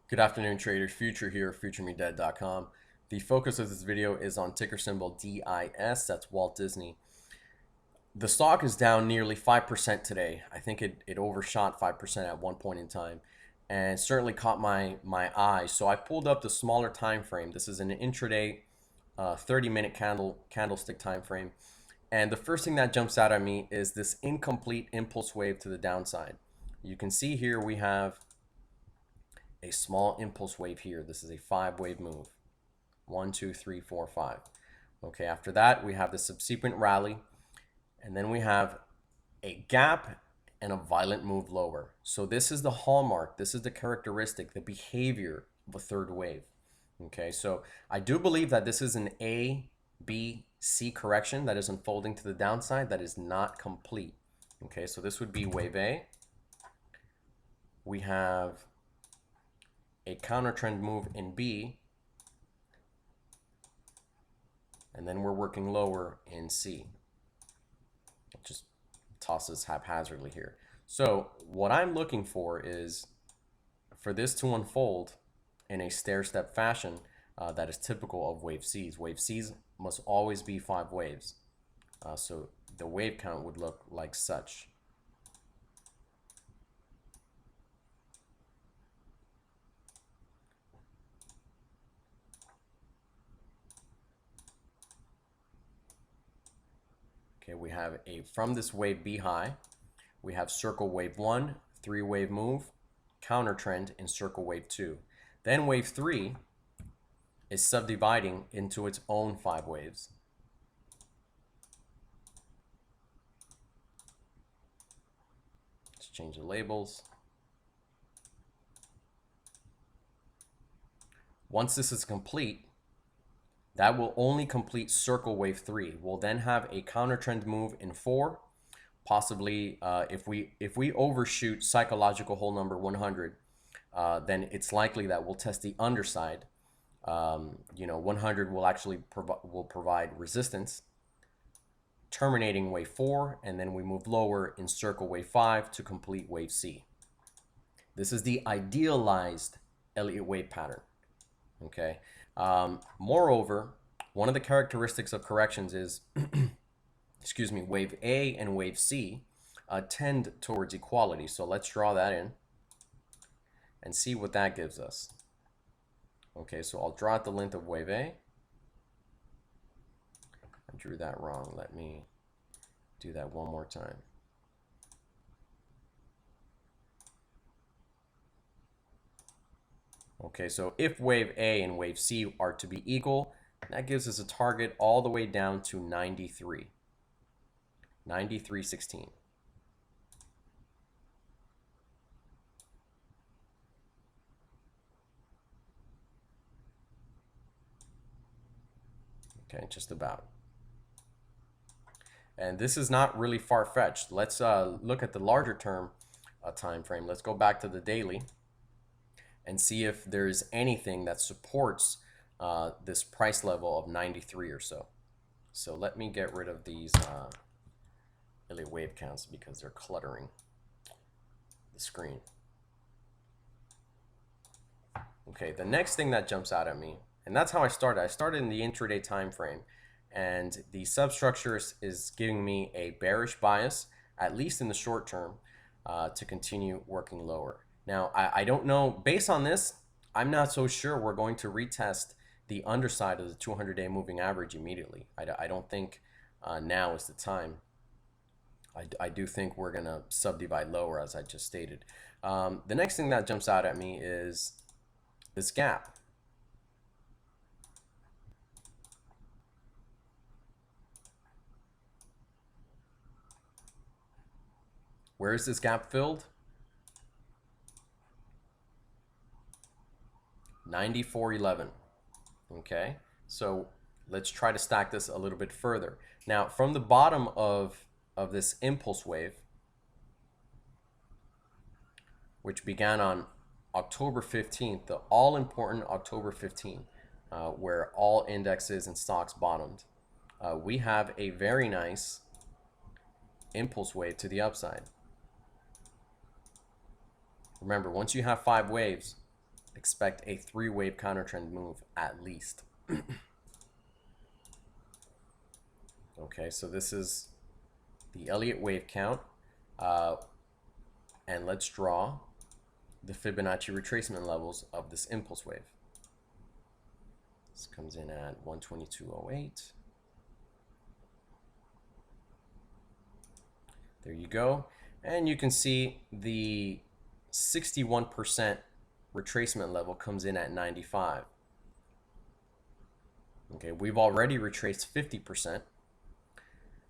Good afternoon, traders. Future here, FutureMeDead.com. The focus of this video is on ticker symbol DIS. That's Walt Disney. The stock is down nearly 5% today. I think it overshot 5% at one point in time, and certainly caught my eye. So I pulled up the smaller time frame. This is an intraday 30-minute candlestick time frame. And the first thing that jumps out at me is this incomplete impulse wave to the downside. You can see here we have a small impulse wave here. This is a 5-wave move. 1, 2, 3, 4, 5. Okay, after that we have the subsequent rally, and then we have a gap and a violent move lower. So this is the hallmark, this is the characteristic, the behavior of a third wave. Okay, so I do believe that this is an A, B, C correction that is unfolding to the downside that is not complete. Okay, so this would be wave A. We have a counter trend move in B, and then we're working lower in C. It just tosses haphazardly here. So what I'm looking for is for this to unfold in a stair-step fashion that is typical of wave Cs. Wave Cs must always be 5 waves. So the wave count would look like such. Okay, we have from this wave B high, we have circle wave 1, 3-wave move, counter trend in circle wave 2. Then wave 3 is subdividing into its own 5 waves. Let's change the labels. Once this is complete, that will only complete circle wave 3. We'll then have a counter trend move in 4. Possibly, if we overshoot psychological hole number 100, then it's likely that we'll test the underside. 100 will actually provide resistance, terminating wave 4, and then we move lower in circle wave 5 to complete wave C. This is the idealized Elliott wave pattern. Okay. Moreover, one of the characteristics of corrections is, excuse me, wave A and wave C tend towards equality. So let's draw that in and see what that gives us. Okay, so I'll draw out the length of wave A. I drew that wrong. Let me do that one more time. Okay, so if wave A and wave C are to be equal, that gives us a target all the way down to 93. 93.16. Okay, just about. And this is not really far-fetched. Let's look at the larger term time frame. Let's go back to the daily and see if there's anything that supports this price level of 93 or so. So let me get rid of these Elliott wave counts because they're cluttering the screen. Okay, the next thing that jumps out at me, and that's how I started. I started in the intraday time frame, and the substructure is giving me a bearish bias, at least in the short term, to continue working lower. Now, I don't know, based on this, I'm not so sure we're going to retest the underside of the 200-day moving average immediately. I don't think now is the time. I do think we're going to subdivide lower, as I just stated. The next thing that jumps out at me is this gap. Where is this gap filled? 94.11. Okay, so let's try to stack this a little bit further. Now, from the bottom of this impulse wave, which began on October 15th, the all-important October 15th, where all indexes and stocks bottomed, we have a very nice impulse wave to the upside. Remember, once you have 5 waves, expect a 3-wave counter trend move at least. Okay, so this is the Elliott wave count. And let's draw the Fibonacci retracement levels of this impulse wave. This comes in at 122.08. There you go. And you can see the 61% retracement level comes in at 95. Okay, we've already retraced 50%,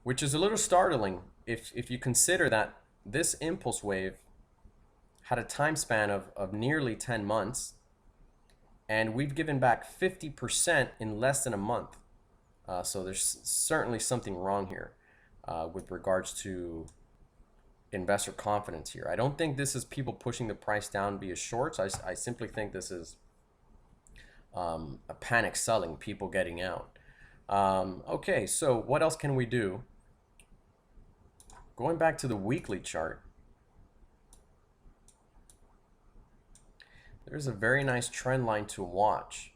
which is a little startling if you consider that this impulse wave had a time span of nearly 10 months, and we've given back 50% in less than a month. So there's certainly something wrong here with regards to investor confidence here. I don't think this is people pushing the price down via shorts. I simply think this is a panic selling, people getting out. Okay, so what else can we do? Going back to the weekly chart, there's a very nice trend line to watch.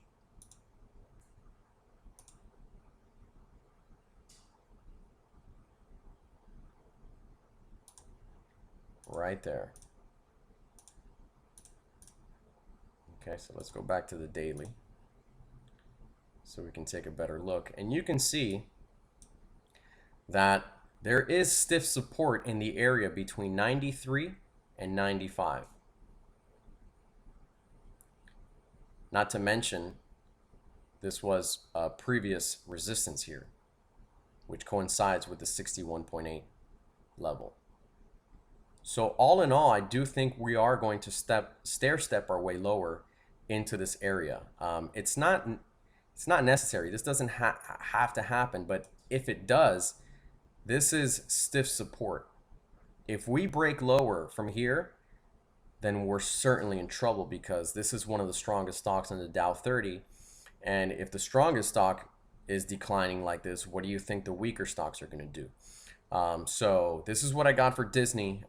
Right there. Okay, so let's go back to the daily so we can take a better look. And you can see that there is stiff support in the area between 93 and 95. Not to mention, this was a previous resistance here, which coincides with the 61.8 level. So all in all, I do think we are going to stair step our way lower into this area. It's not necessary. This doesn't have to happen, but if it does, this is stiff support. If we break lower from here, then we're certainly in trouble, because this is one of the strongest stocks in the Dow 30. And if the strongest stock is declining like this, what do you think the weaker stocks are going to do? So this is what I got for Disney.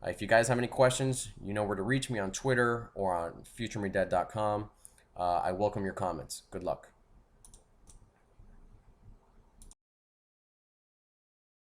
If you guys have any questions, you know where to reach me on Twitter or on FutureMeDead.com. I welcome your comments. Good luck.